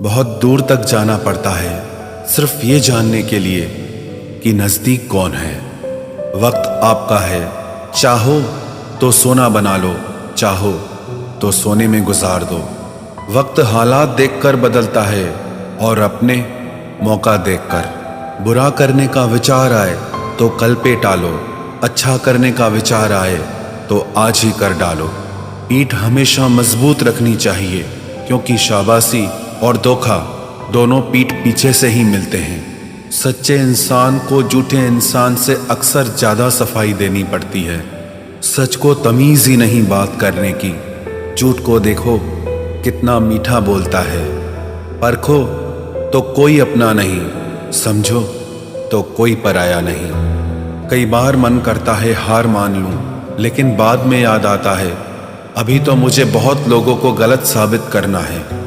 बहुत दूर तक जाना पड़ता है सिर्फ ये जानने के लिए कि नज़दीक कौन है। वक्त आपका है, चाहो तो सोना बना लो, चाहो तो सोने में गुजार दो। वक्त हालात देखकर बदलता है और अपने मौका देखकर। बुरा करने का विचार आए तो कल पे टालो, अच्छा करने का विचार आए तो आज ही कर डालो। पीठ हमेशा मजबूत रखनी चाहिए क्योंकि शाबाशी और धोखा दोनों पीठ पीछे से ही मिलते हैं। सच्चे इंसान को झूठे इंसान से अक्सर ज़्यादा सफाई देनी पड़ती है। सच को तमीज़ ही नहीं बात करने की। झूठ को देखो कितना मीठा बोलता है। परखो तो कोई अपना नहीं, समझो तो कोई पराया नहीं। कई बार मन करता है हार मान लूं, लेकिन बाद में याद आता है अभी तो मुझे बहुत लोगों को गलत साबित करना है।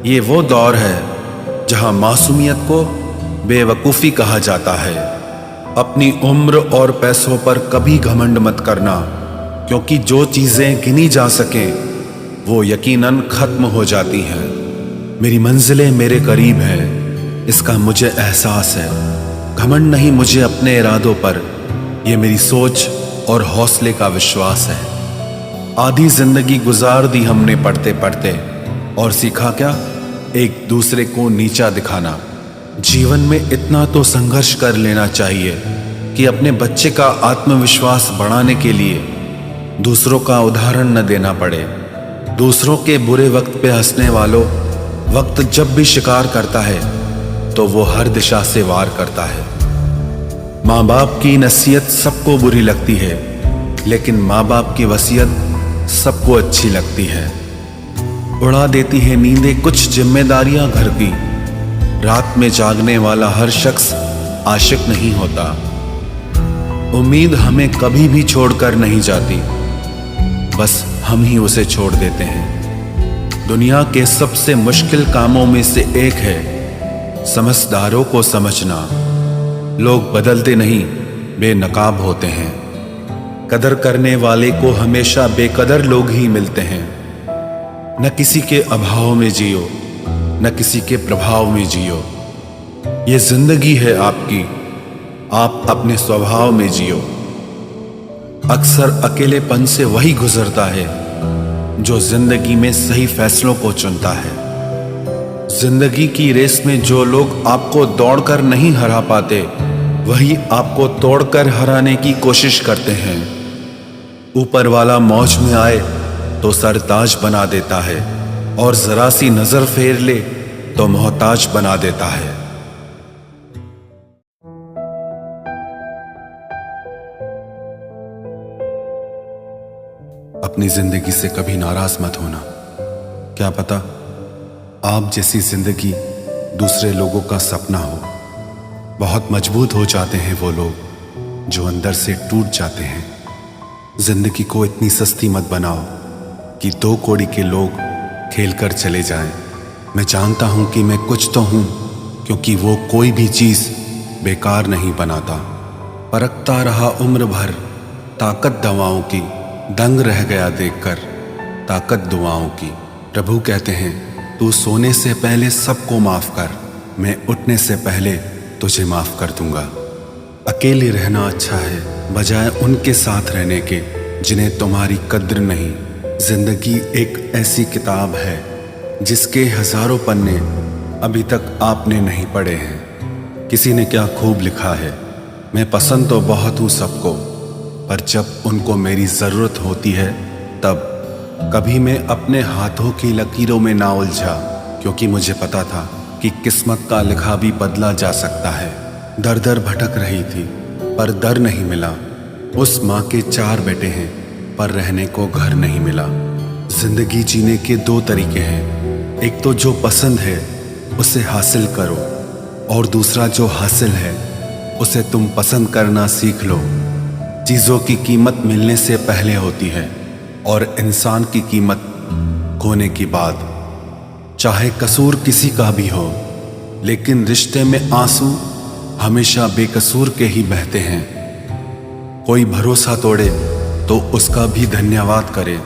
ये वो दौर है जहां मासूमियत को बेवकूफ़ी कहा जाता है। अपनी उम्र और पैसों पर कभी घमंड मत करना, क्योंकि जो चीज़ें गिनी जा सकें वो यकीनन ख़त्म हो जाती हैं। मेरी मंजिलें मेरे करीब हैं, इसका मुझे एहसास है। घमंड नहीं मुझे अपने इरादों पर, ये मेरी सोच और हौसले का विश्वास है। आधी जिंदगी गुजार दी हमने पढ़ते पढ़ते, और सीखा क्या? एक दूसरे को नीचा दिखाना। जीवन में इतना तो संघर्ष कर लेना चाहिए कि अपने बच्चे का आत्मविश्वास बढ़ाने के लिए दूसरों का उदाहरण न देना पड़े। दूसरों के बुरे वक्त पे हंसने वालों, वक्त जब भी शिकार करता है तो वो हर दिशा से वार करता है। माँ बाप की नसीहत सबको बुरी लगती है, लेकिन माँ बाप की वसीयत सबको अच्छी लगती है। उड़ा देती है नींदें कुछ जिम्मेदारियां घर की। रात में जागने वाला हर शख्स आशिक नहीं होता। उम्मीद हमें कभी भी छोड़कर नहीं जाती, बस हम ही उसे छोड़ देते हैं। दुनिया के सबसे मुश्किल कामों में से एक है समझदारों को समझना। लोग बदलते नहीं, बेनकाब होते हैं। कदर करने वाले को हमेशा बेकदर लोग ही मिलते हैं। न किसी के अभाव में जियो, न किसी के प्रभाव में जियो। ये जिंदगी है आपकी, आप अपने स्वभाव में जियो। अक्सर अकेलेपन से वही गुजरता है जो जिंदगी में सही फैसलों को चुनता है। जिंदगी की रेस में जो लोग आपको दौड़कर नहीं हरा पाते, वही आपको तोड़कर हराने की कोशिश करते हैं। ऊपर वाला मौज में आए तो सरताज बना देता है, और जरा सी नजर फेर ले तो मोहताज बना देता है। अपनी जिंदगी से कभी नाराज मत होना। क्या पता आप जैसी जिंदगी दूसरे लोगों का सपना हो। बहुत मजबूत हो जाते हैं वो लोग जो अंदर से टूट जाते हैं। जिंदगी को इतनी सस्ती मत बनाओ कि 2 कौड़ी के लोग खेल कर चले जाएं। मैं जानता हूं कि मैं कुछ तो हूं, क्योंकि वो कोई भी चीज़ बेकार नहीं बनाता। परखता रहा उम्र भर ताकत दवाओं की, दंग रह गया देखकर ताकत दुआओं की। प्रभु कहते हैं तू सोने से पहले सबको माफ़ कर, मैं उठने से पहले तुझे माफ़ कर दूंगा। अकेले रहना अच्छा है बजाय उनके साथ रहने के जिन्हें तुम्हारी कद्र नहीं। जिंदगी एक ऐसी किताब है जिसके हजारों पन्ने अभी तक आपने नहीं पढ़े हैं। किसी ने क्या खूब लिखा है, मैं पसंद तो बहुत हूँ सबको, पर जब उनको मेरी ज़रूरत होती है तब। कभी मैं अपने हाथों की लकीरों में ना उलझा, क्योंकि मुझे पता था कि किस्मत का लिखा भी बदला जा सकता है। दर दर भटक रही थी पर दर नहीं मिला। उस माँ के 4 बेटे हैं पर रहने को घर नहीं मिला। जिंदगी जीने के 2 तरीके हैं, एक तो जो पसंद है उसे हासिल करो, और दूसरा जो हासिल है उसे तुम पसंद करना सीख लो। चीज़ों की कीमत मिलने से पहले होती है और इंसान की कीमत खोने की बाद। चाहे कसूर किसी का भी हो, लेकिन रिश्ते में आंसू हमेशा बेकसूर के ही बहते हैं। कोई भरोसा तोड़े तो उसका भी धन्यवाद करे।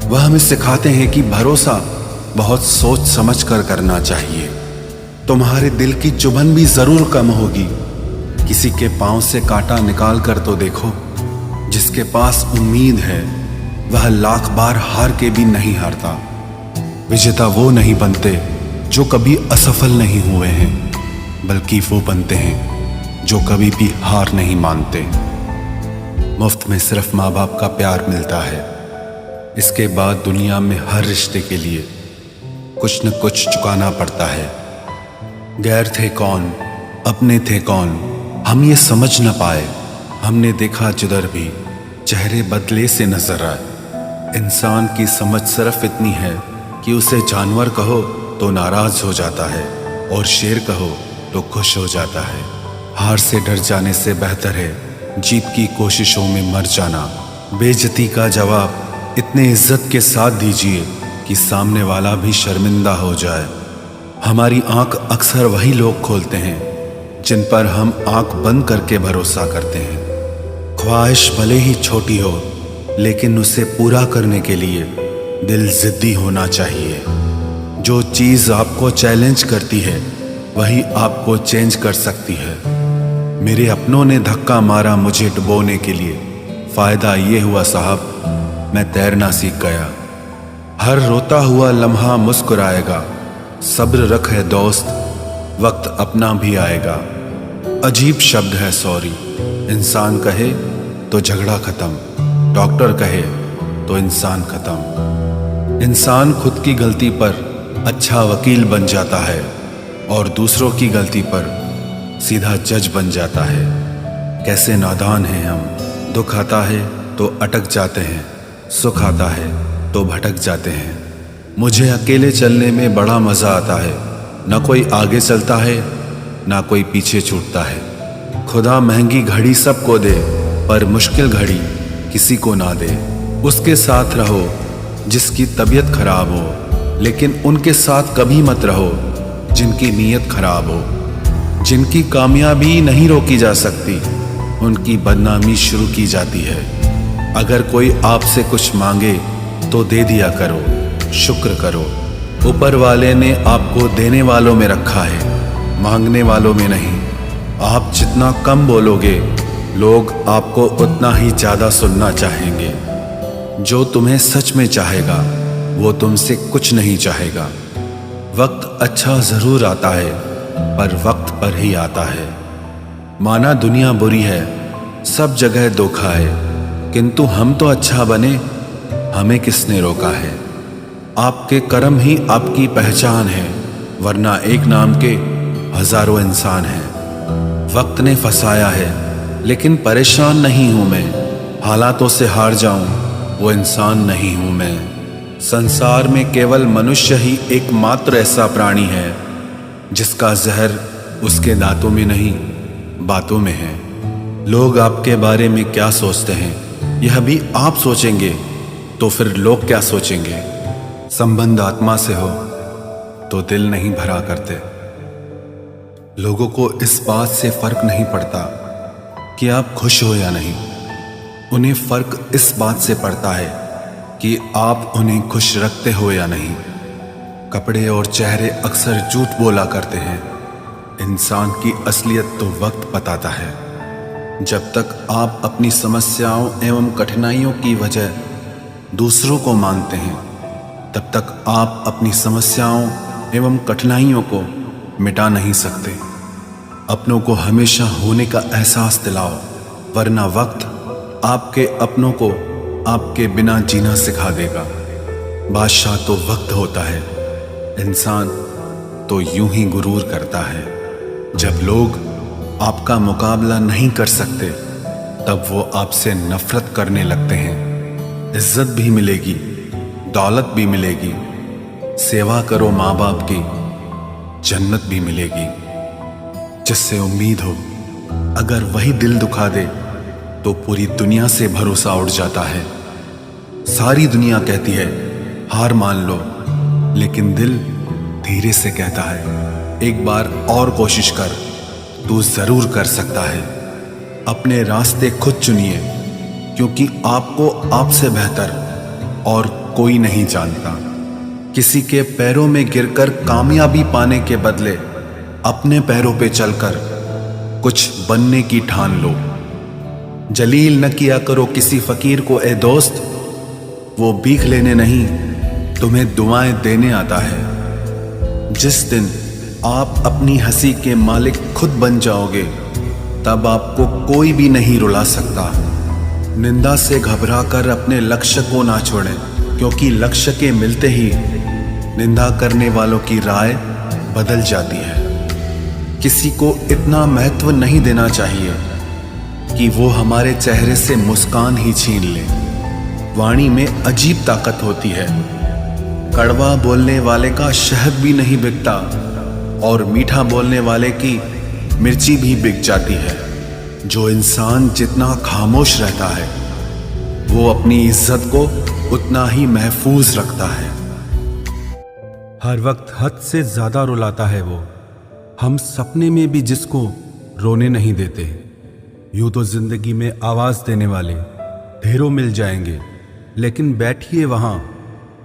वह हमें सिखाते हैं कि भरोसा बहुत सोच समझ कर करना चाहिए। तुम्हारे दिल की चुभन भी जरूर कम होगी। किसी के पांव से कांटा निकाल कर तो देखो। जिसके पास उम्मीद है वह लाख बार हार के भी नहीं हारता। विजेता वो नहीं बनते जो कभी असफल नहीं हुए हैं, बल्कि वो बनते हैं जो कभी भी हार नहीं मानते। मुफ्त में सिर्फ माँ बाप का प्यार मिलता है। इसके बाद दुनिया में हर रिश्ते के लिए कुछ न कुछ चुकाना पड़ता है। गैर थे कौन, अपने थे कौन, हम ये समझ न पाए। हमने देखा जिधर भी चेहरे बदले से नजर आए। इंसान की समझ सिर्फ इतनी है कि उसे जानवर कहो तो नाराज हो जाता है और शेर कहो तो खुश हो जाता है। हार से डर जाने से बेहतर है जीत की कोशिशों में मर जाना। बेइज्जती का जवाब इतने इज्जत के साथ दीजिए कि सामने वाला भी शर्मिंदा हो जाए। हमारी आंख अक्सर वही लोग खोलते हैं जिन पर हम आंख बंद करके भरोसा करते हैं। ख्वाहिश भले ही छोटी हो, लेकिन उसे पूरा करने के लिए दिल जिद्दी होना चाहिए। जो चीज़ आपको चैलेंज करती है वही आपको चेंज कर सकती है। मेरे अपनों ने धक्का मारा मुझे डुबोने के लिए। फ़ायदा ये हुआ साहब, मैं तैरना सीख गया। हर रोता हुआ लम्हा मुस्कुराएगा। सब्र रख है दोस्त, वक्त अपना भी आएगा। अजीब शब्द है सॉरी। इंसान कहे तो झगड़ा खत्म, डॉक्टर कहे तो इंसान खत्म। इंसान खुद की गलती पर अच्छा वकील बन जाता है और दूसरों की गलती पर सीधा जज बन जाता है। कैसे नादान हैं हम। दुख आता है तो अटक जाते हैं, सुख आता है तो भटक जाते हैं। मुझे अकेले चलने में बड़ा मज़ा आता है। ना कोई आगे चलता है ना कोई पीछे छूटता है। खुदा महंगी घड़ी सबको दे, पर मुश्किल घड़ी किसी को ना दे। उसके साथ रहो जिसकी तबीयत खराब हो, लेकिन उनके साथ कभी मत रहो जिनकी नीयत खराब हो। जिनकी कामयाबी नहीं रोकी जा सकती, उनकी बदनामी शुरू की जाती है। अगर कोई आपसे कुछ मांगे तो दे दिया करो, शुक्र करो। ऊपर वाले ने आपको देने वालों में रखा है, मांगने वालों में नहीं। आप जितना कम बोलोगे, लोग आपको उतना ही ज़्यादा सुनना चाहेंगे। जो तुम्हें सच में चाहेगा वो तुमसे कुछ नहीं चाहेगा। वक्त अच्छा ज़रूर आता है, पर वक्त पर ही आता है। माना दुनिया बुरी है, सब जगह धोखा है, किंतु हम तो अच्छा बने, हमें किसने रोका है। आपके कर्म ही आपकी पहचान है, वरना एक नाम के हजारों इंसान हैं। वक्त ने फंसाया है, लेकिन परेशान नहीं हूं मैं। हालातों से हार जाऊं वो इंसान नहीं हूं मैं। संसार में केवल मनुष्य ही एकमात्र ऐसा प्राणी है जिसका जहर उसके दांतों में नहीं, बातों में है। लोग आपके बारे में क्या सोचते हैं यह भी आप सोचेंगे तो फिर लोग क्या सोचेंगे। संबंध आत्मा से हो तो दिल नहीं भरा करते। लोगों को इस बात से फर्क नहीं पड़ता कि आप खुश हो या नहीं। उन्हें फर्क इस बात से पड़ता है कि आप उन्हें खुश रखते हो या नहीं। कपड़े और चेहरे अक्सर झूठ बोला करते हैं। इंसान की असलियत तो वक्त बताता है। जब तक आप अपनी समस्याओं एवं कठिनाइयों की वजह दूसरों को मानते हैं, तब तक आप अपनी समस्याओं एवं कठिनाइयों को मिटा नहीं सकते। अपनों को हमेशा होने का एहसास दिलाओ, वरना वक्त आपके अपनों को आपके बिना जीना सिखा देगा। बादशाह तो वक्त होता है, इंसान तो यूं ही गुरूर करता है। जब लोग आपका मुकाबला नहीं कर सकते, तब वो आपसे नफरत करने लगते हैं। इज्जत भी मिलेगी, दौलत भी मिलेगी। सेवा करो माँ बाप की, जन्नत भी मिलेगी। जिससे उम्मीद हो, अगर वही दिल दुखा दे तो पूरी दुनिया से भरोसा उड़ जाता है। सारी दुनिया कहती है हार मान लो, लेकिन दिल धीरे से कहता है एक बार और कोशिश कर, तू जरूर कर सकता है। अपने रास्ते खुद चुनिए, क्योंकि आपको आपसे बेहतर और कोई नहीं जानता। किसी के पैरों में गिरकर कामयाबी पाने के बदले अपने पैरों पे चलकर कुछ बनने की ठान लो। जलील न किया करो किसी फकीर को ए दोस्त, वो भीख लेने नहीं तुम्हें दुआएं देने आता है। जिस दिन आप अपनी हंसी के मालिक खुद बन जाओगे, तब आपको कोई भी नहीं रुला सकता। निंदा से घबराकर अपने लक्ष्य को ना छोड़ें, क्योंकि लक्ष्य के मिलते ही निंदा करने वालों की राय बदल जाती है। किसी को इतना महत्व नहीं देना चाहिए कि वो हमारे चेहरे से मुस्कान ही छीन ले। वाणी में अजीब ताकत होती है। कड़वा बोलने वाले का शहद भी नहीं बिकता और मीठा बोलने वाले की मिर्ची भी बिक जाती है। जो इंसान जितना खामोश रहता है, वो अपनी इज्जत को उतना ही महफूज रखता है। हर वक्त हद से ज्यादा रुलाता है वो, हम सपने में भी जिसको रोने नहीं देते। यूं तो जिंदगी में आवाज देने वाले ढेरों मिल जाएंगे, लेकिन बैठिए वहां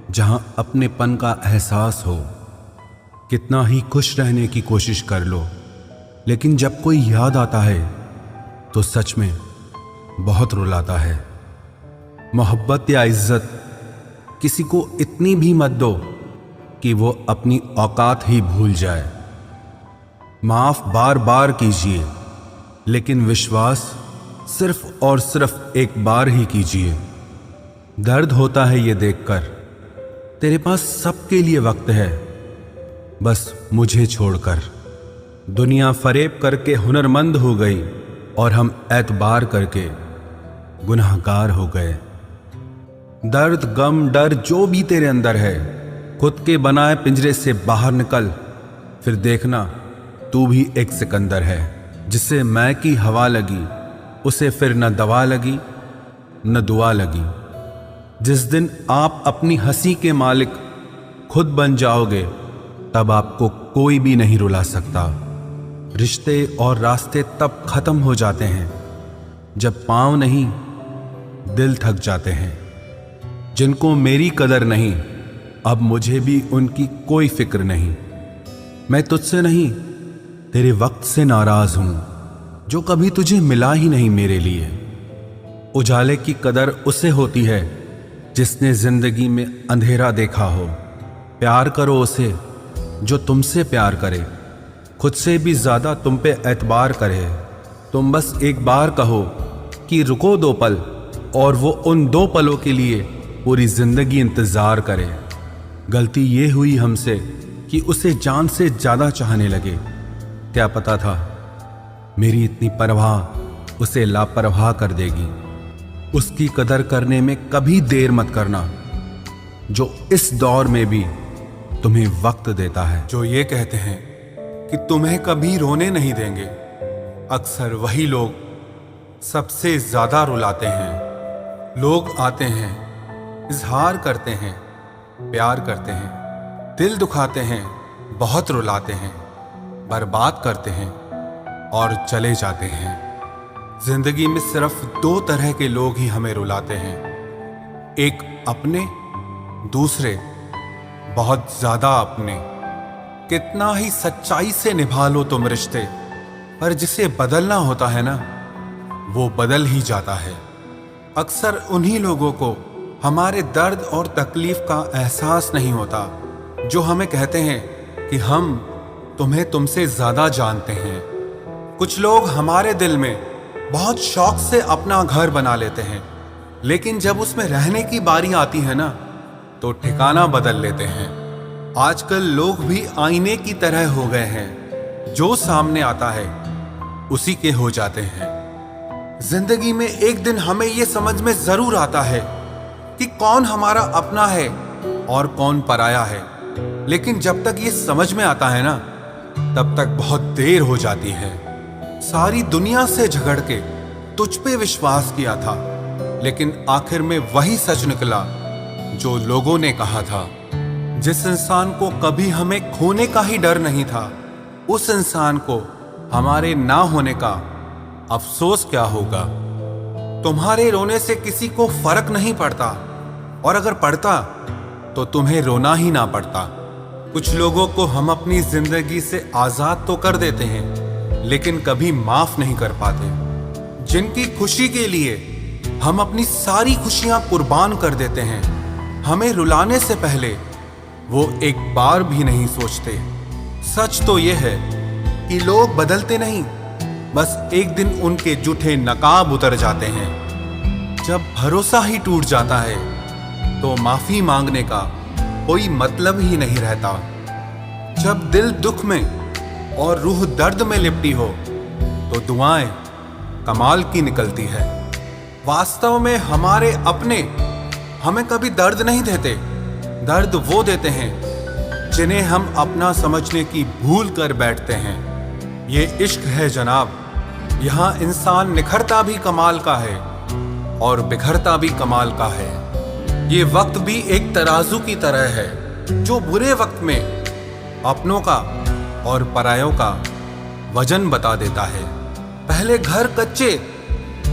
जहां अपनेपन का एहसास हो। कितना ही खुश रहने की कोशिश कर लो, लेकिन जब कोई याद आता है तो सच में बहुत रुलाता है। मोहब्बत या इज्जत किसी को इतनी भी मत दो कि वो अपनी औकात ही भूल जाए। माफ बार बार कीजिए, लेकिन विश्वास सिर्फ और सिर्फ एक बार ही कीजिए। दर्द होता है ये देखकर तेरे पास सबके लिए वक्त है, बस मुझे छोड़कर। दुनिया फरेब करके हुनरमंद हो गई और हम एतबार करके गुनाहगार हो गए। दर्द, गम, डर जो भी तेरे अंदर है, खुद के बनाए पिंजरे से बाहर निकल, फिर देखना तू भी एक सिकंदर है। जिसे मैं की हवा लगी, उसे फिर न दवा लगी न दुआ लगी। जिस दिन आप अपनी हंसी के मालिक खुद बन जाओगे, तब आपको कोई भी नहीं रुला सकता। रिश्ते और रास्ते तब खत्म हो जाते हैं जब पांव नहीं दिल थक जाते हैं। जिनको मेरी कदर नहीं, अब मुझे भी उनकी कोई फिक्र नहीं। मैं तुझसे नहीं, तेरे वक्त से नाराज हूं जो कभी तुझे मिला ही नहीं मेरे लिए। उजाले की कदर उसे होती है जिसने जिंदगी में अंधेरा देखा हो। प्यार करो उसे जो तुमसे प्यार करे, खुद से भी ज्यादा तुम पे एतबार करे। तुम बस एक बार कहो कि रुको 2 पल, और वो उन 2 पलों के लिए पूरी जिंदगी इंतजार करे। गलती ये हुई हमसे कि उसे जान से ज्यादा चाहने लगे। क्या पता था मेरी इतनी परवाह उसे लापरवाह कर देगी। उसकी कदर करने में कभी देर मत करना, जो इस दौर में भी तुम्हें वक्त देता है। जो ये कहते हैं कि तुम्हें कभी रोने नहीं देंगे, अक्सर वही लोग सबसे ज्यादा रुलाते हैं। लोग आते हैं, इजहार करते हैं, प्यार करते हैं, दिल दुखाते हैं, बहुत रुलाते हैं, बर्बाद करते हैं और चले जाते हैं। जिंदगी में सिर्फ 2 तरह के लोग ही हमें रुलाते हैं, एक अपने, दूसरे बहुत ज्यादा अपने। कितना ही सच्चाई से निभा लो तुम रिश्ते, पर जिसे बदलना होता है ना, वो बदल ही जाता है। अक्सर उन्हीं लोगों को हमारे दर्द और तकलीफ का एहसास नहीं होता जो हमें कहते हैं कि हम तुम्हें तुमसे ज्यादा जानते हैं। कुछ लोग हमारे दिल में बहुत शौक से अपना घर बना लेते हैं, लेकिन जब उसमें रहने की बारी आती है ना, तो ठिकाना बदल लेते हैं। आजकल लोग भी आईने की तरह हो गए हैं, जो सामने आता है उसी के हो जाते हैं। जिंदगी में एक दिन हमें यह समझ में जरूर आता है कि कौन हमारा अपना है और कौन पराया है, लेकिन जब तक ये समझ में आता है ना, तब तक बहुत देर हो जाती है। सारी दुनिया से झगड़ के तुझ पे विश्वास किया था, लेकिन आखिर में वही सच निकला जो लोगों ने कहा था। जिस इंसान को कभी हमें खोने का ही डर नहीं था, उस इंसान को हमारे ना होने का अफसोस क्या होगा। तुम्हारे रोने से किसी को फर्क नहीं पड़ता, और अगर पड़ता तो तुम्हें रोना ही ना पड़ता। कुछ लोगों को हम अपनी जिंदगी से आजाद तो कर देते हैं, लेकिन कभी माफ नहीं कर पाते। जिनकी खुशी के लिए हम अपनी सारी खुशियां कुर्बान कर देते हैं, हमें रुलाने से पहले वो एक बार भी नहीं सोचते। सच तो ये है कि लोग बदलते नहीं, बस एक दिन उनके जूठे नकाब उतर जाते हैं। जब भरोसा ही टूट जाता है तो माफी मांगने का कोई मतलब ही नहीं रहता। जब दिल दुख में और रूह दर्द में लिपटी हो तो दुआएं कमाल की निकलती है। वास्तव में हमारे अपने हमें कभी दर्द नहीं देते। दर्द वो देते हैं जिन्हें हम अपना समझने की भूल कर बैठते हैं। ये इश्क है जनाब, यहाँ इंसान निखरता भी कमाल का है और बिखरता भी कमाल का है। ये वक्त भी एक तराजू की तरह है जो बुरे वक्त में अपनों का और परायों का वजन बता देता है। पहले घर कच्चे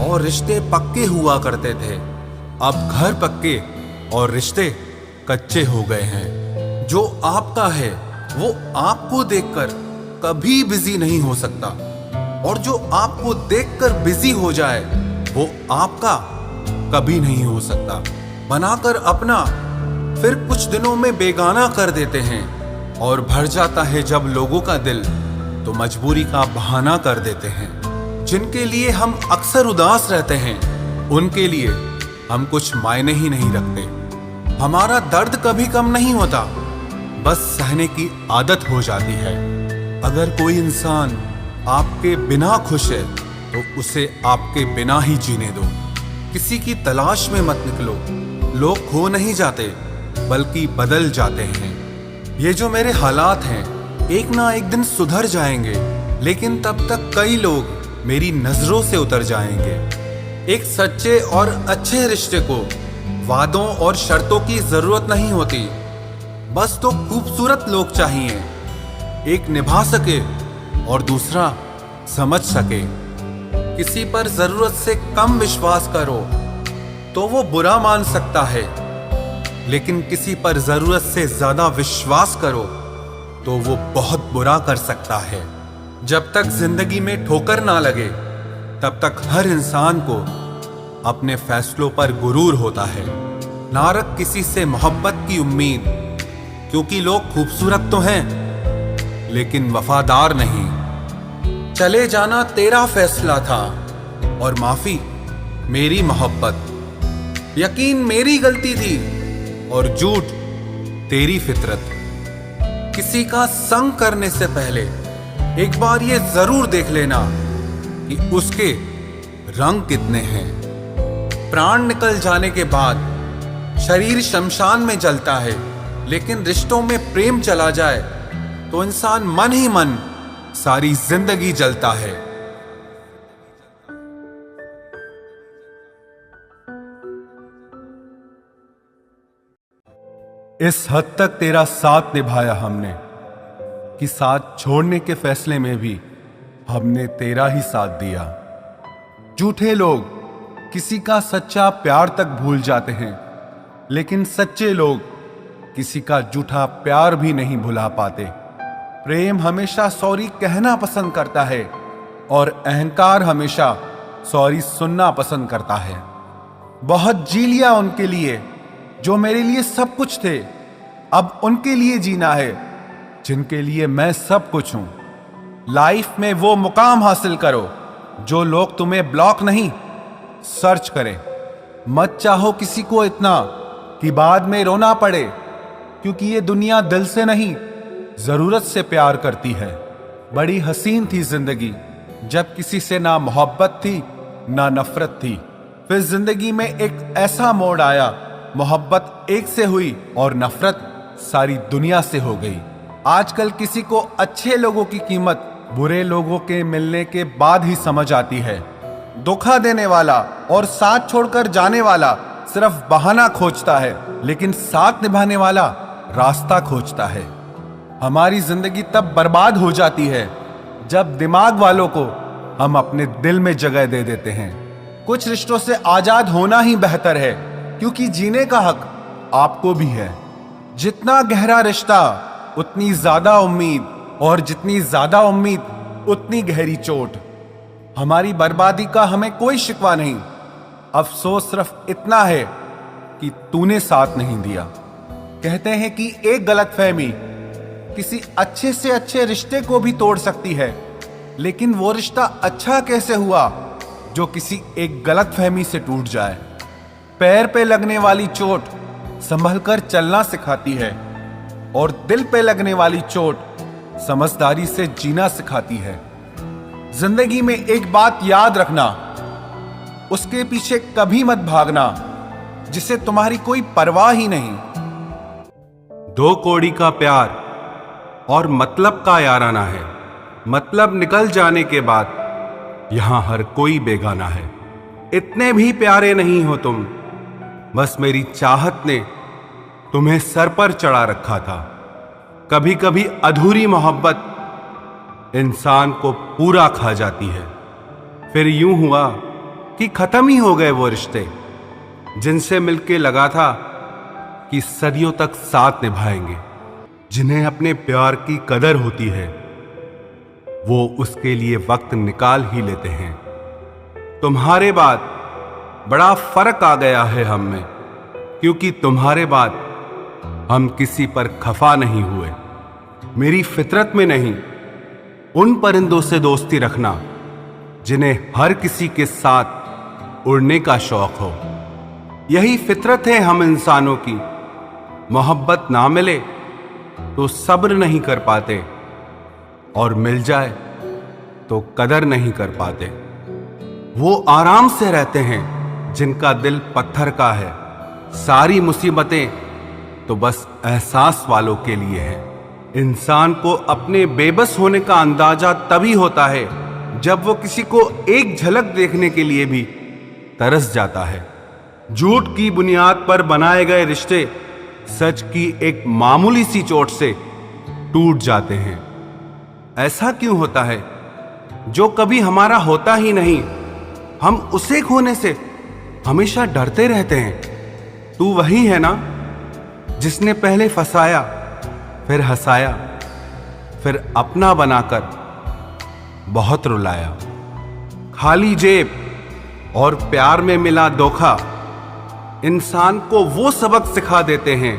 और रिश्ते पक्के हुआ करते थे, अब घर पक्के और रिश्ते कच्चे हो गए हैं। जो आपका है वो आपको देखकर कभी बिजी नहीं हो सकता, और जो आपको देखकर बिजी हो जाए वो आपका कभी नहीं हो सकता। बनाकर अपना फिर कुछ दिनों में बेगाना कर देते हैं, और भर जाता है जब लोगों का दिल तो मजबूरी का बहाना कर देते हैं। जिनके लिए हम अक्सर उदास रहते हैं, उनके लिए हम कुछ मायने ही नहीं रखते। हमारा दर्द कभी कम नहीं होता, बस सहने की आदत हो जाती है। अगर कोई इंसान आपके बिना खुश है तो उसे आपके बिना ही जीने दो। किसी की तलाश में मत निकलो। लोग खो नहीं जाते बल्कि बदल जाते हैं। ये जो मेरे हालात हैं एक ना एक दिन सुधर जाएंगे, लेकिन तब तक कई लोग मेरी नजरों से उतर जाएंगे। एक सच्चे और अच्छे रिश्ते को वादों और शर्तों की जरूरत नहीं होती, बस तो खूबसूरत लोग चाहिए। एक निभा सके और दूसरा समझ सके। किसी पर जरूरत से कम विश्वास करो तो वो बुरा मान सकता है, लेकिन किसी पर जरूरत से ज्यादा विश्वास करो तो वो बहुत बुरा कर सकता है। जब तक जिंदगी में ठोकर ना लगे तब तक हर इंसान को अपने फैसलों पर गुरूर होता है। ना रख किसी से मोहब्बत की उम्मीद, क्योंकि लोग खूबसूरत तो हैं लेकिन वफादार नहीं। चले जाना तेरा फैसला था और माफी मेरी मोहब्बत। यकीन मेरी गलती थी और झूठ तेरी फितरत। किसी का संग करने से पहले एक बार ये जरूर देख लेना कि उसके रंग कितने हैं। प्राण निकल जाने के बाद शरीर शमशान में जलता है, लेकिन रिश्तों में प्रेम चला जाए तो इंसान मन ही मन सारी जिंदगी जलता है। इस हद तक तेरा साथ निभाया हमने कि साथ छोड़ने के फैसले में भी हमने तेरा ही साथ दिया। झूठे लोग किसी का सच्चा प्यार तक भूल जाते हैं, लेकिन सच्चे लोग किसी का झूठा प्यार भी नहीं भुला पाते। प्रेम हमेशा सॉरी कहना पसंद करता है और अहंकार हमेशा सॉरी सुनना पसंद करता है। बहुत जी लिया उनके लिए जो मेरे लिए सब कुछ थे, अब उनके लिए जीना है जिनके लिए मैं सब कुछ हूं। लाइफ में वो मुकाम हासिल करो जो लोग तुम्हें ब्लॉक नहीं सर्च करें। मत चाहो किसी को इतना कि बाद में रोना पड़े, क्योंकि ये दुनिया दिल से नहीं जरूरत से प्यार करती है। बड़ी हसीन थी जिंदगी जब किसी से ना मोहब्बत थी ना नफरत थी। फिर जिंदगी में एक ऐसा मोड़ आया, मोहब्बत एक से हुई और नफरत सारी दुनिया से हो गई। आजकल किसी को अच्छे लोगों की कीमत बुरे लोगों के मिलने के बाद ही समझ आती है। धोखा देने वाला और साथ छोड़कर जाने वाला सिर्फ बहाना खोजता है, लेकिन साथ निभाने वाला रास्ता खोजता है। हमारी जिंदगी तब बर्बाद हो जाती है जब दिमाग वालों को हम अपने दिल में जगह दे देते हैं। कुछ रिश्तों से आजाद होना ही बेहतर है, क्योंकि जीने का हक आपको भी है। जितना गहरा रिश्ता उतनी ज्यादा उम्मीद, और जितनी ज्यादा उम्मीद उतनी गहरी चोट। हमारी बर्बादी का हमें कोई शिकवा नहीं, अफसोस सिर्फ इतना है कि तूने साथ नहीं दिया। कहते हैं कि एक गलतफहमी किसी अच्छे से अच्छे रिश्ते को भी तोड़ सकती है, लेकिन वो रिश्ता अच्छा कैसे हुआ जो किसी एक गलतफहमी से टूट जाए। पैर पे लगने वाली चोट संभलकर चलना सिखाती है, और दिल पे लगने वाली चोट समझदारी से जीना सिखाती है। जिंदगी में एक बात याद रखना, उसके पीछे कभी मत भागना जिसे तुम्हारी कोई परवाह ही नहीं। दो कौड़ी का प्यार और मतलब का याराना है। मतलब निकल जाने के बाद यहां हर कोई बेगाना है। इतने भी प्यारे नहीं हो तुम, बस मेरी चाहत ने तुम्हें सर पर चढ़ा रखा था। कभी कभी अधूरी मोहब्बत इंसान को पूरा खा जाती है। फिर यूं हुआ कि खत्म ही हो गए वो रिश्ते जिनसे मिलके लगा था कि सदियों तक साथ निभाएंगे। जिन्हें अपने प्यार की कदर होती है वो उसके लिए वक्त निकाल ही लेते हैं। तुम्हारे बाद बड़ा फर्क आ गया है हम में, क्योंकि तुम्हारे बाद हम किसी पर खफा नहीं हुए। मेरी फितरत में नहीं उन परिंदों से दोस्ती रखना जिन्हें हर किसी के साथ उड़ने का शौक हो। यही फितरत है हम इंसानों की। मोहब्बत ना मिले तो सब्र नहीं कर पाते, और मिल जाए तो कदर नहीं कर पाते। वो आराम से रहते हैं जिनका दिल पत्थर का है। सारी मुसीबतें तो बस एहसास वालों के लिए है। इंसान को अपने बेबस होने का अंदाजा तभी होता है जब वो किसी को एक झलक देखने के लिए भी तरस जाता है। झूठ की बुनियाद पर बनाए गए रिश्ते सच की एक मामूली सी चोट से टूट जाते हैं। ऐसा क्यों होता है? जो कभी हमारा होता ही नहीं, हम उसे खोने से हमेशा डरते रहते हैं। तू वही है ना जिसने पहले फंसाया, फिर हंसाया, फिर अपना बनाकर बहुत रुलाया। खाली जेब और प्यार में मिला धोखा इंसान को वो सबक सिखा देते हैं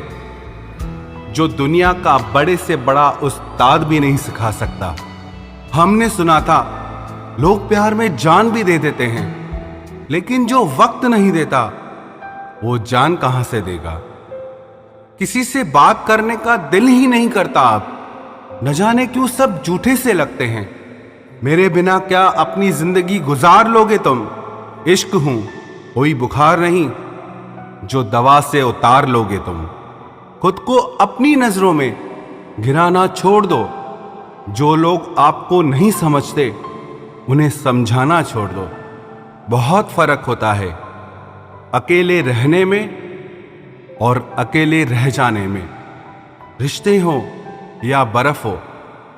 जो दुनिया का बड़े से बड़ा उस्ताद भी नहीं सिखा सकता। हमने सुना था लोग प्यार में जान भी दे देते हैं, लेकिन जो वक्त नहीं देता वो जान कहां से देगा। किसी से बात करने का दिल ही नहीं करता अब, न जाने क्यों सब झूठे से लगते हैं। मेरे बिना क्या अपनी जिंदगी गुजार लोगे तुम? इश्क हूं कोई बुखार नहीं जो दवा से उतार लोगे तुम। खुद को अपनी नजरों में गिराना छोड़ दो। जो लोग आपको नहीं समझते उन्हें समझाना छोड़ दो। बहुत फर्क होता है अकेले रहने में और अकेले रह जाने में। रिश्ते हो या बर्फ हो,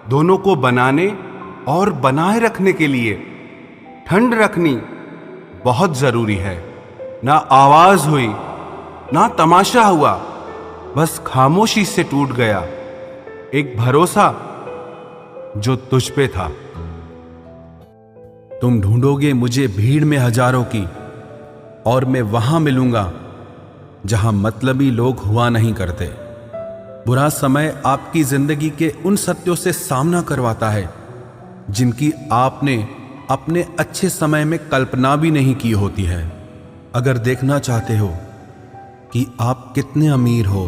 दोनों को बनाने और बनाए रखने के लिए ठंड रखनी बहुत जरूरी है। ना आवाज हुई ना तमाशा हुआ, बस खामोशी से टूट गया एक भरोसा जो तुझ पे था। तुम ढूंढोगे मुझे भीड़ में हजारों की, और मैं वहां मिलूंगा जहां मतलबी लोग हुआ नहीं करते। बुरा समय आपकी जिंदगी के उन सत्यों से सामना करवाता है जिनकी आपने अपने अच्छे समय में कल्पना भी नहीं की होती है। अगर देखना चाहते हो कि आप कितने अमीर हो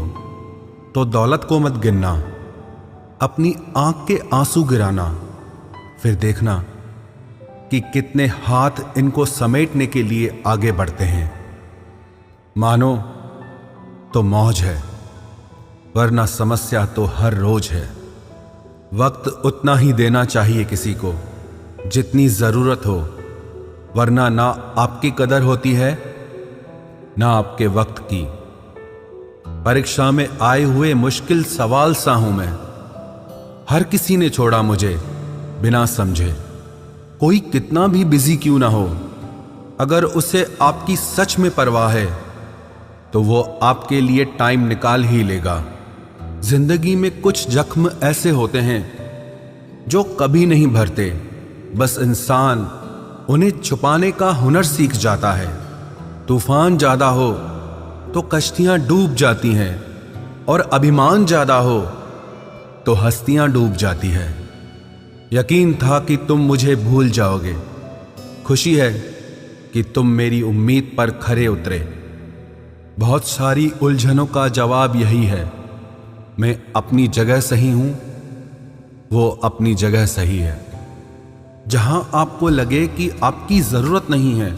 तो दौलत को मत गिनना, अपनी आंख के आंसू गिराना। फिर देखना कि कितने हाथ इनको समेटने के लिए आगे बढ़ते हैं। मानो तो मौज है, वरना समस्या तो हर रोज है। वक्त उतना ही देना चाहिए किसी को जितनी जरूरत हो, वरना ना आपकी कदर होती है ना आपके वक्त की। परीक्षा में आए हुए मुश्किल सवाल सा हूं मैं। हर किसी ने छोड़ा मुझे बिना समझे। कोई कितना भी बिजी क्यों ना हो, अगर उसे आपकी सच में परवाह है तो वो आपके लिए टाइम निकाल ही लेगा। जिंदगी में कुछ जख्म ऐसे होते हैं जो कभी नहीं भरते, बस इंसान उन्हें छुपाने का हुनर सीख जाता है। तूफान ज्यादा हो तो कश्तियां डूब जाती हैं और अभिमान ज्यादा हो तो हस्तियां डूब जाती है। यकीन था कि तुम मुझे भूल जाओगे, खुशी है कि तुम मेरी उम्मीद पर खरे उतरे। बहुत सारी उलझनों का जवाब यही है, मैं अपनी जगह सही हूं, वो अपनी जगह सही है। जहां आपको लगे कि आपकी जरूरत नहीं है,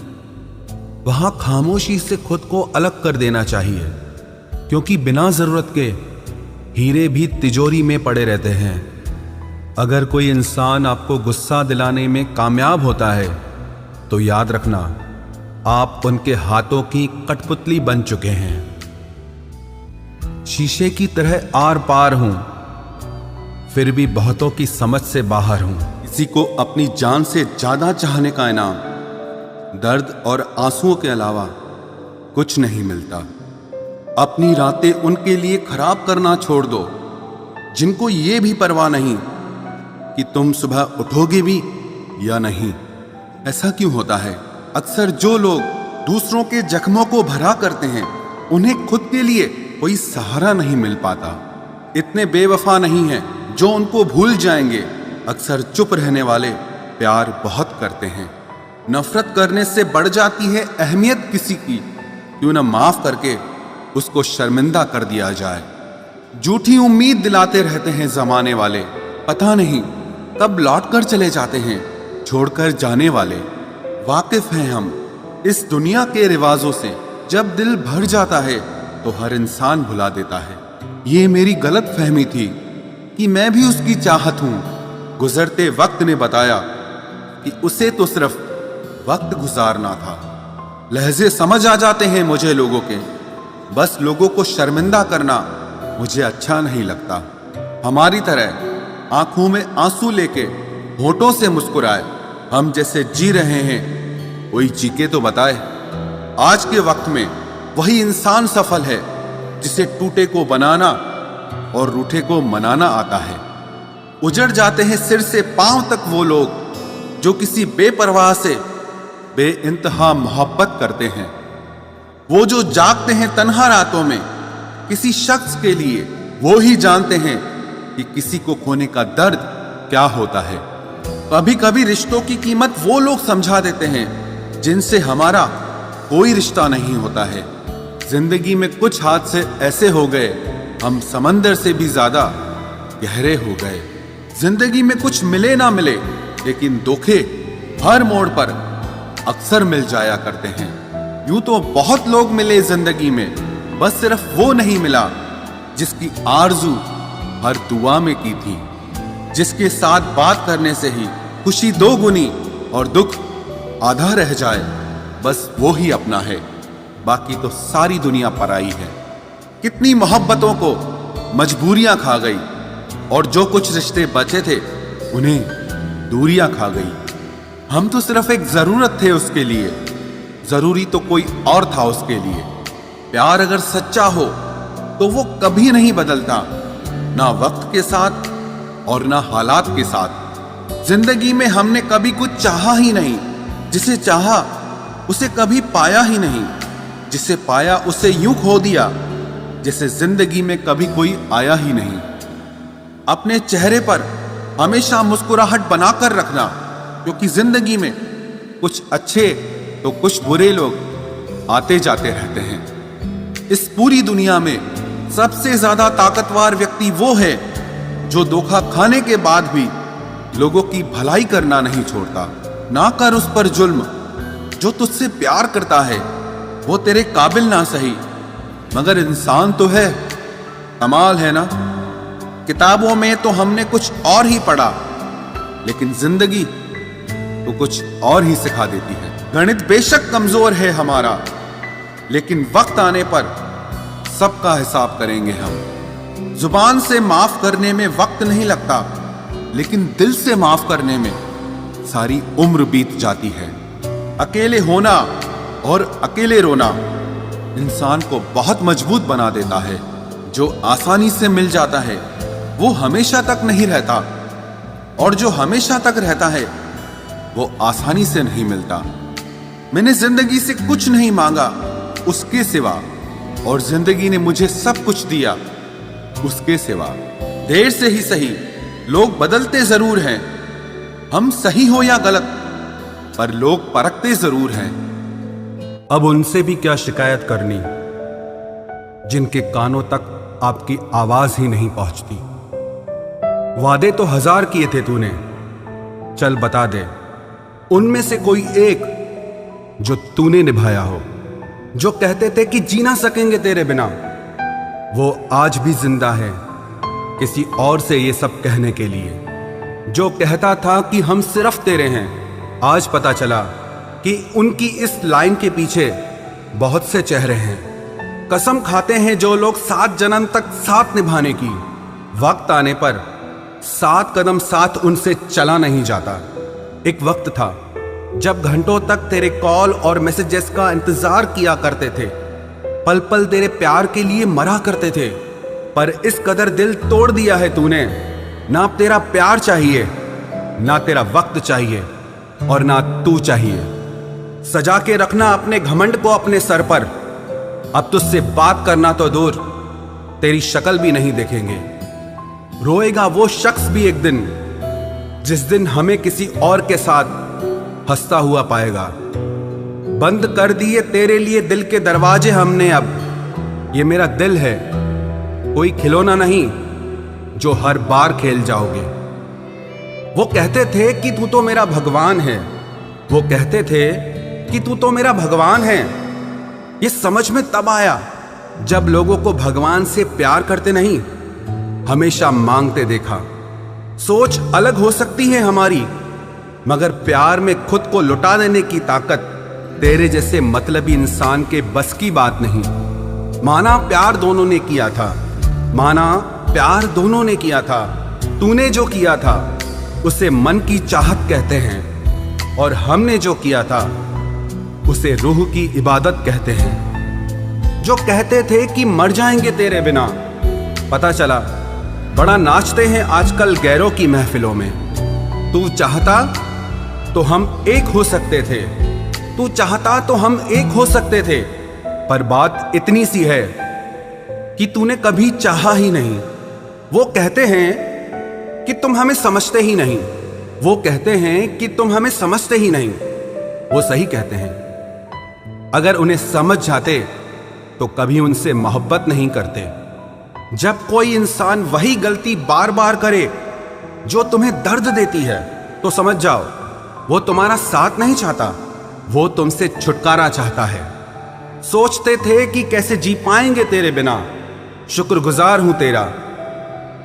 वहां खामोशी से खुद को अलग कर देना चाहिए, क्योंकि बिना जरूरत के हीरे भी तिजोरी में पड़े रहते हैं। अगर कोई इंसान आपको गुस्सा दिलाने में कामयाब होता है तो याद रखना, आप उनके हाथों की कठपुतली बन चुके हैं। शीशे की तरह आर पार हूं, फिर भी बहुतों की समझ से बाहर हूं। किसी को अपनी जान से ज्यादा चाहने का इनाम दर्द और आंसुओं के अलावा कुछ नहीं मिलता। अपनी रातें उनके लिए खराब करना छोड़ दो जिनको ये भी परवाह नहीं कि तुम सुबह उठोगे भी या नहीं। ऐसा क्यों होता है? अक्सर जो लोग दूसरों के जख्मों को भरा करते हैं, उन्हें खुद के लिए कोई सहारा नहीं मिल पाता। इतने बेवफा नहीं हैं जो उनको भूल जाएंगे। अक्सर चुप रहने वाले प्यार बहुत करते हैं। नफरत करने से बढ़ जाती है अहमियत किसी की, क्यों न माफ करके उसको शर्मिंदा कर दिया जाए। झूठी उम्मीद दिलाते रहते हैं जमाने वाले, पता नहीं कब लौट कर चले जाते हैं छोड़कर जाने वाले। वाकिफ हैं हम इस दुनिया के रिवाजों से, जब दिल भर जाता है तो हर इंसान भुला देता है। ये मेरी गलत फहमी थी कि मैं भी उसकी चाहत हूं। गुजरते वक्त ने बताया कि उसे तो सिर्फ वक्त गुजारना था। लहजे समझ आ जाते हैं मुझे लोगों के, बस लोगों को शर्मिंदा करना मुझे अच्छा नहीं लगता। हमारी तरह आंखों में आंसू लेके होठों से मुस्कुराए, हम जैसे जी रहे हैं कोई जी के तो बताए। आज के वक्त में वही इंसान सफल है जिसे टूटे को बनाना और रूठे को मनाना आता है। उजड़ जाते हैं सिर से पांव तक वो लोग जो किसी बेपरवाह से बेइंतहा मोहब्बत करते हैं। वो जो जागते हैं तन्हा रातों में किसी शख्स के लिए, वो ही जानते हैं कि किसी को खोने का दर्द क्या होता है। कभी कभी रिश्तों की कीमत वो लोग समझा देते हैं जिनसे हमारा कोई रिश्ता नहीं होता है। जिंदगी में कुछ हादसे ऐसे हो गए, हम समंदर से भी ज्यादा गहरे हो गए। जिंदगी में कुछ मिले ना मिले, लेकिन धोखे हर मोड़ पर अक्सर मिल जाया करते हैं। यूं तो बहुत लोग मिले जिंदगी में, बस सिर्फ वो नहीं मिला जिसकी आरजू हर दुआ में की थी, जिसके साथ बात करने से ही खुशी दो गुनी और दुख आधा रह जाए। बस वो ही अपना है, बाकी तो सारी दुनिया पराई है। कितनी मोहब्बतों को मजबूरियां खा गई और जो कुछ रिश्ते बचे थे उन्हें दूरियां खा गई। हम तो सिर्फ एक जरूरत थे उसके लिए, जरूरी तो कोई और था उसके लिए। प्यार अगर सच्चा हो तो वो कभी नहीं बदलता, ना वक्त के साथ और ना हालात के साथ। जिंदगी में हमने कभी कुछ चाहा ही नहीं, जिसे चाहा उसे कभी पाया ही नहीं, जिसे पाया उसे यूं खो दिया जैसे जिंदगी में कभी कोई आया ही नहीं। अपने चेहरे पर हमेशा मुस्कुराहट बनाकर रखना, क्योंकि जिंदगी में कुछ अच्छे तो कुछ बुरे लोग आते जाते रहते हैं। इस पूरी दुनिया में सबसे ज्यादा ताकतवर व्यक्ति वो है जो धोखा खाने के बाद भी लोगों की भलाई करना नहीं छोड़ता। ना कर उस पर जुल्म, जो तुझसे प्यार करता है वो तेरे काबिल ना सही मगर इंसान तो है। कमाल है ना, किताबों में तो हमने कुछ और ही पढ़ा, लेकिन जिंदगी तो कुछ और ही सिखा देती है। गणित बेशक कमजोर है हमारा, लेकिन वक्त आने पर सबका हिसाब करेंगे हम। जुबान से माफ करने में वक्त नहीं लगता, लेकिन दिल से माफ करने में सारी उम्र बीत जाती है। अकेले होना और अकेले रोना इंसान को बहुत मजबूत बना देता है। जो आसानी से मिल जाता है वो हमेशा तक नहीं रहता, और जो हमेशा तक रहता है वो आसानी से नहीं मिलता। मैंने जिंदगी से कुछ नहीं मांगा उसके सिवा, और जिंदगी ने मुझे सब कुछ दिया उसके सिवा। देर से ही सही, लोग बदलते जरूर हैं, हम सही हो या गलत, पर लोग परखते जरूर हैं। अब उनसे भी क्या शिकायत करनी जिनके कानों तक आपकी आवाज ही नहीं पहुंचती। वादे तो 1000 किए थे तूने, चल बता दे उनमें से कोई एक जो तूने निभाया हो। जो कहते थे कि जी ना सकेंगे तेरे बिना, वो आज भी जिंदा है किसी और से ये सब कहने के लिए। जो कहता था कि हम सिर्फ तेरे हैं, आज पता चला कि उनकी इस लाइन के पीछे बहुत से चेहरे हैं। कसम खाते हैं जो लोग 7 जन्म तक साथ निभाने की, वक्त आने पर 7 कदम साथ उनसे चला नहीं जाता। एक वक्त था जब घंटों तक तेरे कॉल और मैसेजेस का इंतजार किया करते थे, पल पल तेरे प्यार के लिए मरा करते थे, पर इस कदर दिल तोड़ दिया है तूने। ना तेरा प्यार चाहिए, ना तेरा वक्त चाहिए, और ना तू चाहिए। सजा के रखना अपने घमंड को अपने सर पर। अब तुझसे बात करना तो दूर, तेरी शक्ल भी नहीं देखेंगे। रोएगा वो शख्स भी एक दिन, जिस दिन हमें किसी और के साथ हंसता हुआ पाएगा। बंद कर दिए तेरे लिए दिल के दरवाजे हमने अब। ये मेरा दिल है, कोई खिलौना नहीं जो हर बार खेल जाओगे। वो कहते थे कि तू तो मेरा भगवान है, वो कहते थे कि तू तो मेरा भगवान है। ये समझ में तब आया जब लोगों को भगवान से प्यार करते नहीं, हमेशा मांगते देखा। सोच अलग हो सकती है हमारी, मगर प्यार में खुद को लुटा देने की ताकत तेरे जैसे मतलबी इंसान के बस की बात नहीं। माना प्यार दोनों ने किया था, माना प्यार दोनों ने किया था। तूने जो किया था उसे मन की चाहत कहते हैं, और हमने जो किया था उसे रूह की इबादत कहते हैं। जो कहते थे कि मर जाएंगे तेरे बिना, पता चला बड़ा नाचते हैं आजकल गैरों की महफिलों में। तू चाहता तो हम एक हो सकते थे, तू चाहता तो हम एक हो सकते थे, पर बात इतनी सी है कि तूने कभी चाहा ही नहीं। वो कहते हैं कि तुम हमें समझते ही नहीं, वो कहते हैं कि तुम हमें समझते ही नहीं। वो सही कहते हैं, अगर उन्हें समझ जाते तो कभी उनसे मोहब्बत नहीं करते। जब कोई इंसान वही गलती बार बार करे जो तुम्हें दर्द देती है, तो समझ जाओ वो तुम्हारा साथ नहीं चाहता, वो तुमसे छुटकारा चाहता है। सोचते थे कि कैसे जी पाएंगे तेरे बिना, शुक्रगुजार हूं तेरा,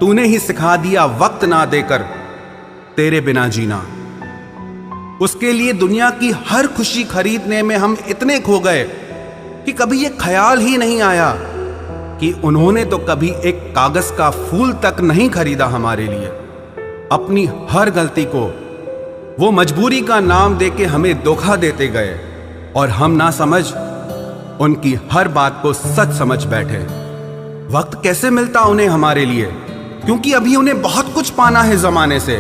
तूने ही सिखा दिया वक्त ना देकर तेरे बिना जीना। उसके लिए दुनिया की हर खुशी खरीदने में हम इतने खो गए कि कभी ये ख्याल ही नहीं आया कि उन्होंने तो कभी एक कागज का फूल तक नहीं खरीदा हमारे लिए। अपनी हर गलती को वो मजबूरी का नाम देके हमें धोखा देते गए, और हम ना समझ उनकी हर बात को सच समझ बैठे। वक्त कैसे मिलता उन्हें हमारे लिए, क्योंकि अभी उन्हें बहुत कुछ पाना है जमाने से।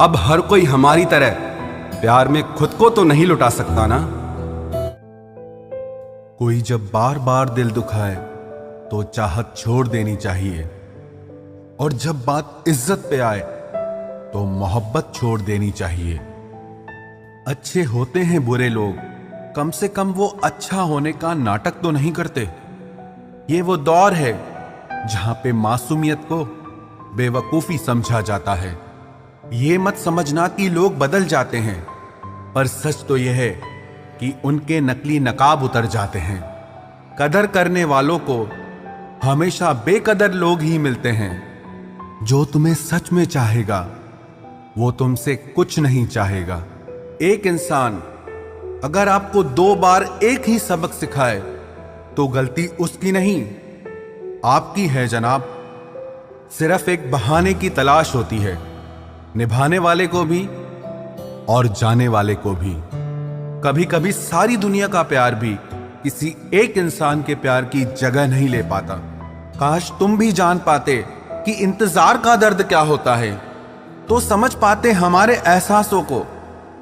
अब हर कोई हमारी तरह प्यार में खुद को तो नहीं लुटा सकता ना। कोई जब बार बार दिल दुखाए तो चाहत छोड़ देनी चाहिए, और जब बात इज्जत पे आए तो मोहब्बत छोड़ देनी चाहिए। अच्छे होते हैं बुरे लोग, कम से कम वो अच्छा होने का नाटक तो नहीं करते। ये वो दौर है जहां पे मासूमियत को बेवकूफी समझा जाता है। ये मत समझना कि लोग बदल जाते हैं, पर सच तो यह है कि उनके नकली नकाब उतर जाते हैं। कदर करने वालों को हमेशा बेकदर लोग ही मिलते हैं। जो तुम्हें सच में चाहेगा वो तुमसे कुछ नहीं चाहेगा। एक इंसान अगर आपको 2 बार एक ही सबक सिखाए तो गलती उसकी नहीं, आपकी है जनाब। सिर्फ एक बहाने की तलाश होती है, निभाने वाले को भी और जाने वाले को भी। कभी कभी सारी दुनिया का प्यार भी किसी एक इंसान के प्यार की जगह नहीं ले पाता। काश तुम भी जान पाते कि इंतजार का दर्द क्या होता है, तो समझ पाते हमारे एहसासों को।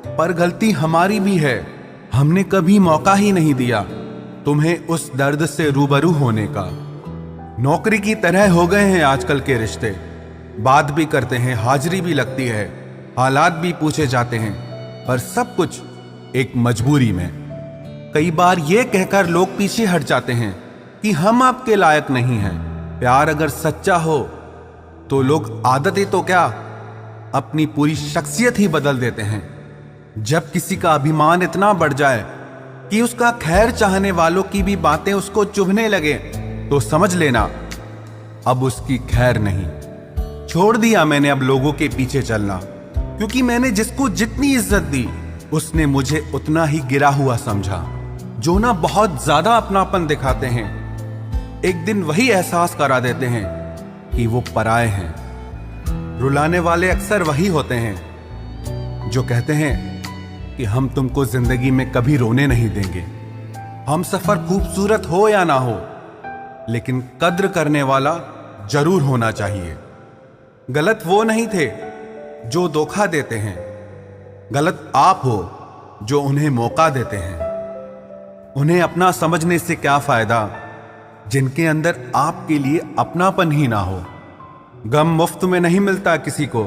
पर गलती हमारी भी है, हमने कभी मौका ही नहीं दिया तुम्हें उस दर्द से रूबरू होने का। नौकरी की तरह हो गए हैं आजकल के रिश्ते, बात भी करते हैं, हाजिरी भी लगती है, हालात भी पूछे जाते हैं, पर सब कुछ एक मजबूरी में। कई बार ये कहकर लोग पीछे हट जाते हैं कि हम आपके लायक नहीं हैं। प्यार अगर सच्चा हो तो लोग आदतें तो क्या, अपनी पूरी शख्सियत ही बदल देते हैं। जब किसी का अभिमान इतना बढ़ जाए कि उसका खैर चाहने वालों की भी बातें उसको चुभने लगे, तो समझ लेना अब उसकी खैर नहीं। छोड़ दिया मैंने अब लोगों के पीछे चलना, क्योंकि मैंने जिसको जितनी इज्जत दी उसने मुझे उतना ही गिरा हुआ समझा। जो ना बहुत ज्यादा अपनापन दिखाते हैं, एक दिन वही एहसास करा देते हैं कि वो पराए हैं। रुलाने वाले अक्सर वही होते हैं जो कहते हैं कि हम तुमको जिंदगी में कभी रोने नहीं देंगे। हम सफर खूबसूरत हो या ना हो, लेकिन कद्र करने वाला जरूर होना चाहिए। गलत वो नहीं थे जो धोखा देते हैं, गलत आप हो जो उन्हें मौका देते हैं। उन्हें अपना समझने से क्या फायदा जिनके अंदर आपके लिए अपनापन ही ना हो। गम मुफ्त में नहीं मिलता किसी को,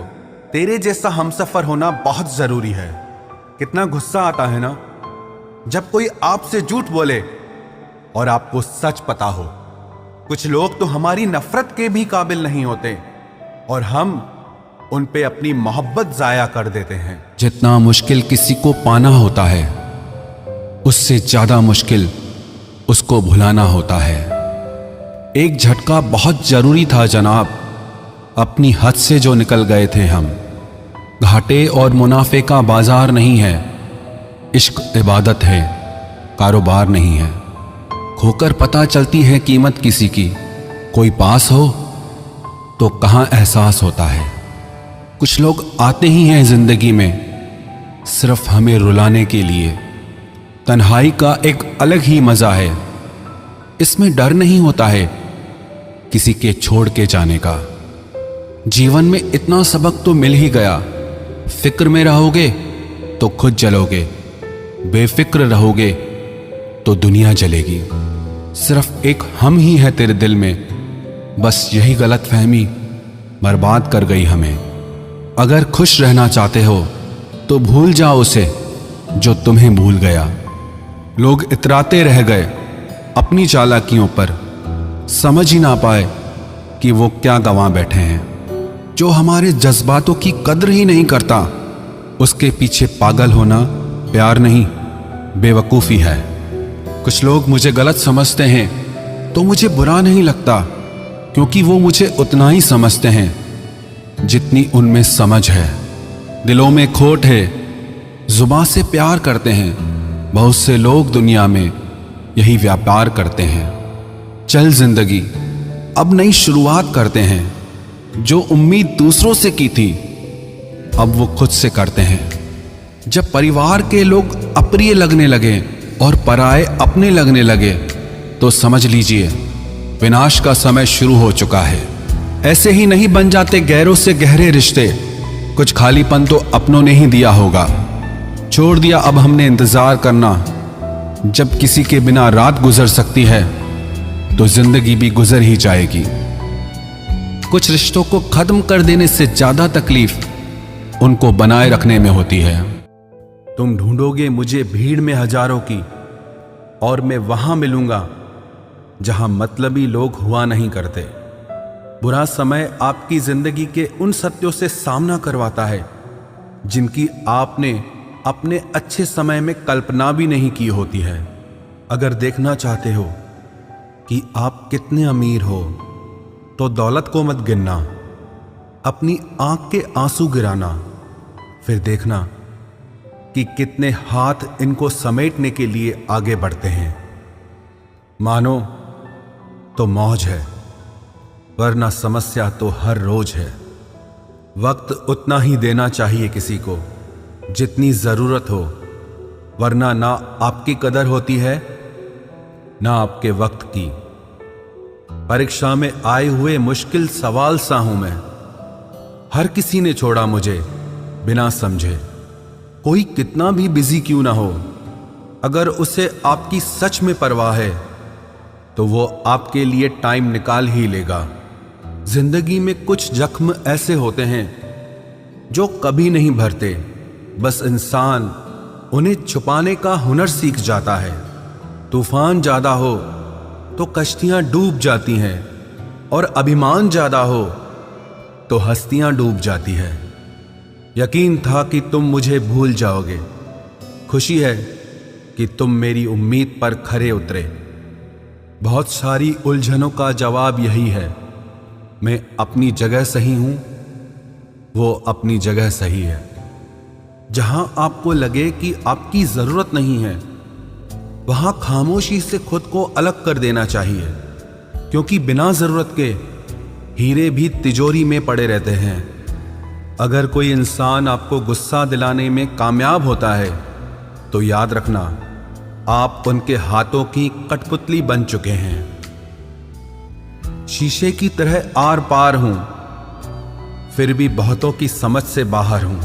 तेरे जैसा हमसफर होना बहुत जरूरी है। कितना गुस्सा आता है ना जब कोई आपसे झूठ बोले और आपको सच पता हो। कुछ लोग तो हमारी नफरत के भी काबिल नहीं होते और हम उन पे अपनी मोहब्बत जाया कर देते हैं। जितना मुश्किल किसी को पाना होता है, उससे ज्यादा मुश्किल उसको भुलाना होता है। एक झटका बहुत जरूरी था जनाब, अपनी हद से जो निकल गए थे हम। घाटे और मुनाफे का बाजार नहीं है, इश्क इबादत है, कारोबार नहीं है। खोकर पता चलती है कीमत किसी की, कोई पास हो तो कहाँ एहसास होता है। कुछ लोग आते ही हैं जिंदगी में सिर्फ हमें रुलाने के लिए। तन्हाई का एक अलग ही मजा है, इसमें डर नहीं होता है किसी के छोड़ के जाने का। जीवन में इतना सबक तो मिल ही गया, फिक्र में रहोगे तो खुद जलोगे, बेफिक्र रहोगे तो दुनिया जलेगी। सिर्फ एक हम ही है तेरे दिल में, बस यही गलतफहमी बर्बाद कर गई हमें। अगर खुश रहना चाहते हो तो भूल जाओ उसे जो तुम्हें भूल गया। लोग इतराते रह गए अपनी चालाकियों पर, समझ ही ना पाए कि वो क्या गंवा बैठे हैं। जो हमारे जज्बातों की कद्र ही नहीं करता, उसके पीछे पागल होना प्यार नहीं, बेवकूफ़ी है। कुछ लोग मुझे गलत समझते हैं तो मुझे बुरा नहीं लगता, क्योंकि वो मुझे उतना ही समझते हैं जितनी उनमें समझ है। दिलों में खोट है, जुबान से प्यार करते हैं, बहुत से लोग दुनिया में यही व्यापार करते हैं। चल जिंदगी अब नई शुरुआत करते हैं, जो उम्मीद दूसरों से की थी अब वो खुद से करते हैं। जब परिवार के लोग अप्रिय लगने लगे और पराए अपने लगने लगे, तो समझ लीजिए विनाश का समय शुरू हो चुका है। ऐसे ही नहीं बन जाते गैरों से गहरे रिश्ते, कुछ खालीपन तो अपनों ने ही दिया होगा। छोड़ दिया अब हमने इंतजार करना, जब किसी के बिना रात गुजर सकती है तो जिंदगी भी गुजर ही जाएगी। कुछ रिश्तों को खत्म कर देने से ज्यादा तकलीफ उनको बनाए रखने में होती है। तुम ढूंढोगे मुझे भीड़ में हजारों की, और मैं वहां मिलूंगा जहां मतलबी लोग हुआ नहीं करते। बुरा समय आपकी जिंदगी के उन सत्यों से सामना करवाता है जिनकी आपने अपने अच्छे समय में कल्पना भी नहीं की होती है। अगर देखना चाहते हो कि आप कितने अमीर हो, तो दौलत को मत गिनना, अपनी आंख के आंसू गिराना, फिर देखना कि कितने हाथ इनको समेटने के लिए आगे बढ़ते हैं। मानो तो मौज है, वरना समस्या तो हर रोज है। वक्त उतना ही देना चाहिए किसी को जितनी जरूरत हो, वरना ना आपकी कदर होती है ना आपके वक्त की। परीक्षा में आए हुए मुश्किल सवाल सा हूं मैं। हर किसी ने छोड़ा मुझे बिना समझे। कोई कितना भी बिजी क्यों ना हो, अगर उसे आपकी सच में परवाह है तो वो आपके लिए टाइम निकाल ही लेगा। जिंदगी में कुछ जख्म ऐसे होते हैं जो कभी नहीं भरते, बस इंसान उन्हें छुपाने का हुनर सीख जाता है। तूफान ज्यादा हो तो कश्तियां डूब जाती हैं, और अभिमान ज्यादा हो तो हस्तियां डूब जाती है। यकीन था कि तुम मुझे भूल जाओगे। खुशी है कि तुम मेरी उम्मीद पर खरे उतरे। बहुत सारी उलझनों का जवाब यही है, मैं अपनी जगह सही हूं, वो अपनी जगह सही है। जहां आपको लगे कि आपकी जरूरत नहीं है, वहां खामोशी से खुद को अलग कर देना चाहिए, क्योंकि बिना जरूरत के हीरे भी तिजोरी में पड़े रहते हैं। अगर कोई इंसान आपको गुस्सा दिलाने में कामयाब होता है तो याद रखना, आप उनके हाथों की कठपुतली बन चुके हैं। शीशे की तरह आर पार हूं, फिर भी बहुतों की समझ से बाहर हूं।